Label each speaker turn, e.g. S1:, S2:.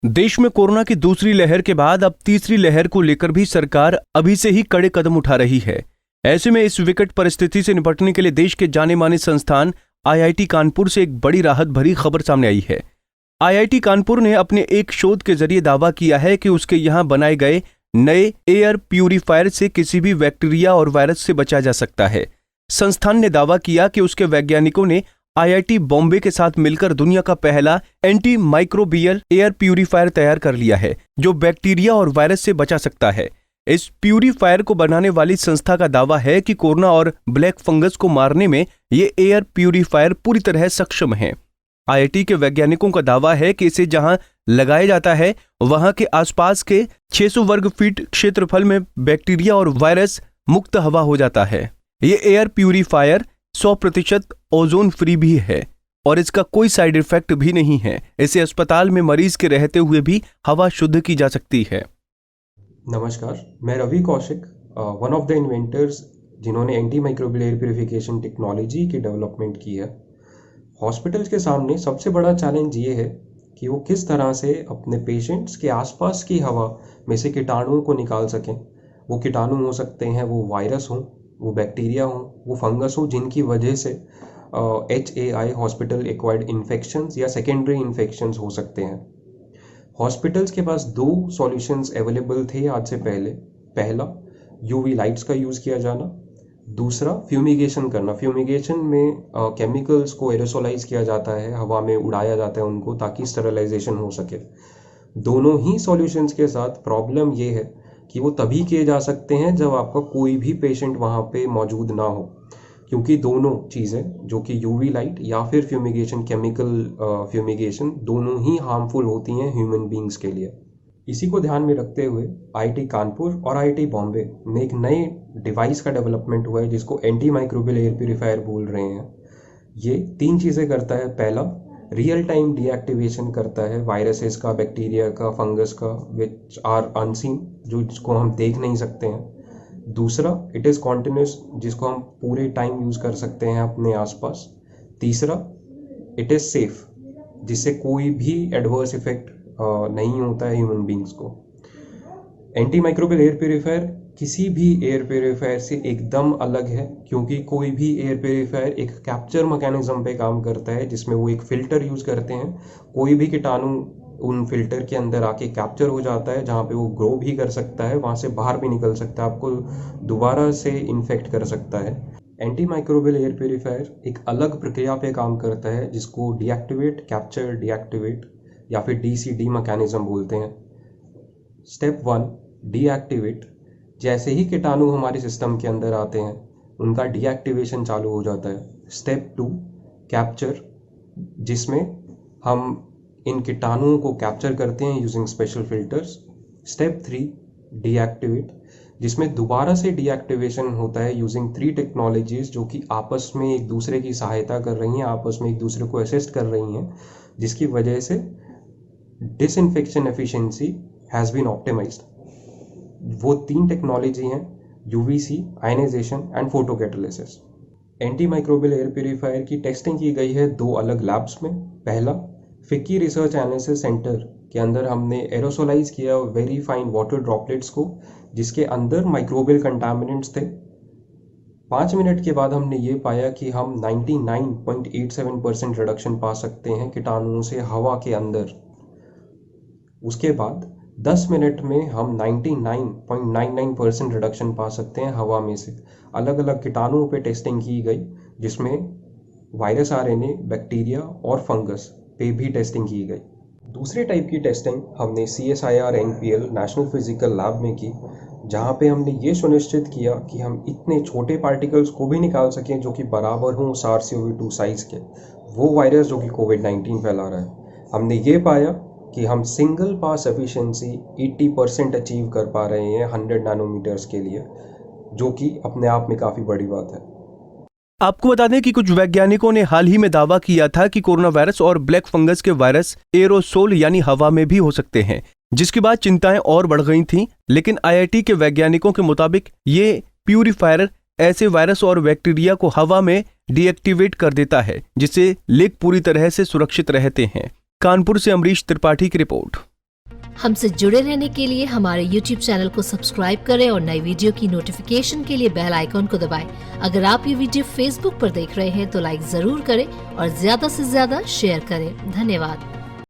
S1: देश में कोरोना की दूसरी लहर के बाद अब तीसरी लहर को लेकर भी सरकार अभी से ही कड़े कदम उठा रही है। ऐसे में इस विकट परिस्थिति से निपटने के लिए देश के जाने माने संस्थान आईआईटी कानपुर से एक बड़ी राहत भरी खबर सामने आई है। आईआईटी कानपुर ने अपने एक शोध के जरिए दावा किया है कि उसके यहां बनाए गए नए एयर प्यूरिफायर से किसी भी बैक्टीरिया और वायरस से बचा जा सकता है। संस्थान ने दावा किया कि उसके वैज्ञानिकों ने आईआईटी बॉम्बे के साथ मिलकर दुनिया का पहला एंटी माइक्रोबियल एयर प्यूरिफायर तैयार कर लिया है, जो बैक्टीरिया और वायरस से बचा सकता है। इस प्यूरिफायर को बनाने वाली संस्था का दावा है कि कोरोना और ब्लैक फंगस को मारने में ये एयर प्यूरिफायर पूरी तरह सक्षम है। आईआईटी के वैज्ञानिकों का दावा है कि इसे जहां लगाया जाता है वहां के आसपास के 600 वर्ग फीट क्षेत्रफल में बैक्टीरिया और वायरस मुक्त हवा हो जाता है। ये एयर प्यूरिफायर 100% ओजोन फ्री भी है और इसका कोई साइड इफेक्ट भी नहीं है। इसे अस्पताल में मरीज के रहते हुए भी हवा शुद्ध की जा सकती है।
S2: नमस्कार, मैं Ravi Kaushik, one of the inventors जिन्होंने anti microbial air purification technology की डेवलपमेंट की है। हॉस्पिटल्स के सामने सबसे बड़ा चैलेंज ये है कि वो किस तरह से अपने पेशेंट्स के आसपास की हवा में से कीटाणुओं को निकाल सकें। वो कीटाणु हो सकते हैं, वो वायरस हों, वो बैक्टीरिया हों, वो फंगस हो, जिनकी वजह से HAI हॉस्पिटल एक्वायर्ड इन्फेक्शंस या सेकेंडरी इन्फेक्शंस हो सकते हैं। हॉस्पिटल्स के पास दो सॉल्यूशंस अवेलेबल थे आज से पहले। पहला, UV लाइट्स का यूज़ किया जाना। दूसरा, फ्यूमिगेशन करना। फ्यूमिगेशन में केमिकल्स को एरोसोलाइज किया जाता है, हवा में उड़ाया जाता है उनको, ताकि स्टेरिलाइजेशन हो सके। दोनों ही सॉल्यूशंस के साथ प्रॉब्लम ये है कि वो तभी किए जा सकते हैं जब आपका कोई भी पेशेंट वहाँ पे मौजूद ना हो, क्योंकि दोनों चीज़ें, जो कि UV लाइट या फिर फ्यूमिगेशन, केमिकल फ्यूमिगेशन, दोनों ही हार्मफुल होती हैं ह्यूमन बींग्स के लिए। इसी को ध्यान में रखते हुए आईआईटी कानपुर और आईआईटी बॉम्बे में एक नए डिवाइस का डेवलपमेंट हुआ है, जिसको एंटी माइक्रोबियल एयर प्यूरिफायर बोल रहे हैं। ये 3 चीज़ें करता है। पहला, रियल टाइम डीएक्टिवेशन करता है वायरसेस का, बैक्टीरिया का, फंगस का, विच आर अनसीन, जिसको हम देख नहीं सकते हैं। दूसरा, इट इज़ कॉन्टिन्यूस, जिसको हम पूरे टाइम यूज़ कर सकते हैं अपने आसपास। तीसरा, इट इज़ सेफ, जिससे कोई भी एडवर्स इफेक्ट नहीं होता है ह्यूमन बींग्स को। एंटी माइक्रोबियल एयर प्यूरिफायर किसी भी एयर प्यूरिफायर से एकदम अलग है, क्योंकि कोई भी एयर प्यूरिफायर एक कैप्चर मैकेनिज्म पे काम करता है, जिसमें वो एक फ़िल्टर यूज़ करते हैं। कोई भी कीटाणु उन फिल्टर के अंदर आके कैप्चर हो जाता है, जहाँ पे वो ग्रो भी कर सकता है, वहाँ से बाहर भी निकल सकता है, आपको दोबारा से इन्फेक्ट कर सकता है। एंटी माइक्रोबियल एयर प्यूरिफायर एक अलग प्रक्रिया पे काम करता है, जिसको डीएक्टिवेट, कैप्चर, डीएक्टिवेट या फिर DCD मैकेनिज्म बोलते हैं। Step 1, deactivate. जैसे ही कीटाणु हमारे सिस्टम के अंदर आते हैं, उनका डीएक्टिवेशन चालू हो जाता है। स्टेप 2, कैप्चर, जिसमें हम इन कीटाणुओं को कैप्चर करते हैं using special filters. Step 3, deactivate, जिसमें दोबारा से डीएक्टिवेशन होता है यूजिंग 3 टेक्नोलॉजीज, जो कि आपस में एक दूसरे की सहायता कर रही हैं, आपस में एक दूसरे को असिस्ट कर रही हैं, जिसकी वजह से disinfection efficiency has been optimised. वो 3 टेक्नोलॉजी हैं, UVC, ionisation and photocatalysis. Anti microbial air purifier की टेस्टिंग की गई है 2 अलग लैब्स में। पहला, फिक्की रिसर्च एनालिसिस सेंटर के अंदर हमने एरोसोलाइज किया वेरी फाइन वाटर ड्रॉपलेट्स को, जिसके अंदर माइक्रोबियल कंटामिनेंट्स थे। 5 मिनट के बाद हमने ये पाया कि हम 99.87% रिडक्शन पा सकते हैं कीटाणुओं से हवा के अंदर। उसके बाद 10 मिनट में हम 99.99% रिडक्शन पा सकते हैं हवा में से। अलग अलग कीटाणुओं पे टेस्टिंग की गई, जिसमें वायरस RNA, बैक्टीरिया और फंगस पे भी टेस्टिंग की गई। दूसरे टाइप की टेस्टिंग हमने CSIR NPL national physical lab में की, जहाँ पे हमने ये सुनिश्चित किया कि हम इतने छोटे पार्टिकल्स को भी निकाल सकें जो कि बराबर हों SARS-CoV-2 साइज़ के, वो वायरस जो कि COVID-19 फैला रहा है। हमने ये पाया कि हम सिंगल पास एफिशिएंसी 80% अचीव कर पा रहे हैं 100 नैनोमीटर्स के लिए, जो कि अपने आप में काफ़ी बड़ी बात है।
S1: आपको बता दें कि कुछ वैज्ञानिकों ने हाल ही में दावा किया था कि कोरोना वायरस और ब्लैक फंगस के वायरस एरोसोल यानी हवा में भी हो सकते हैं, जिसके बाद चिंताएं और बढ़ गई थीं। लेकिन आईआईटी के वैज्ञानिकों के मुताबिक ये प्यूरिफायर ऐसे वायरस और बैक्टीरिया को हवा में डीएक्टिवेट कर देता है, जिससे लेग पूरी तरह से सुरक्षित रहते हैं। कानपुर से अमरीश त्रिपाठी की रिपोर्ट।
S3: हमसे जुड़े रहने के लिए हमारे YouTube चैनल को सब्सक्राइब करें और नई वीडियो की नोटिफिकेशन के लिए बेल आइकॉन को दबाएं। अगर आप ये वीडियो Facebook पर देख रहे हैं तो लाइक जरूर करें और ज्यादा से ज्यादा शेयर करें। धन्यवाद।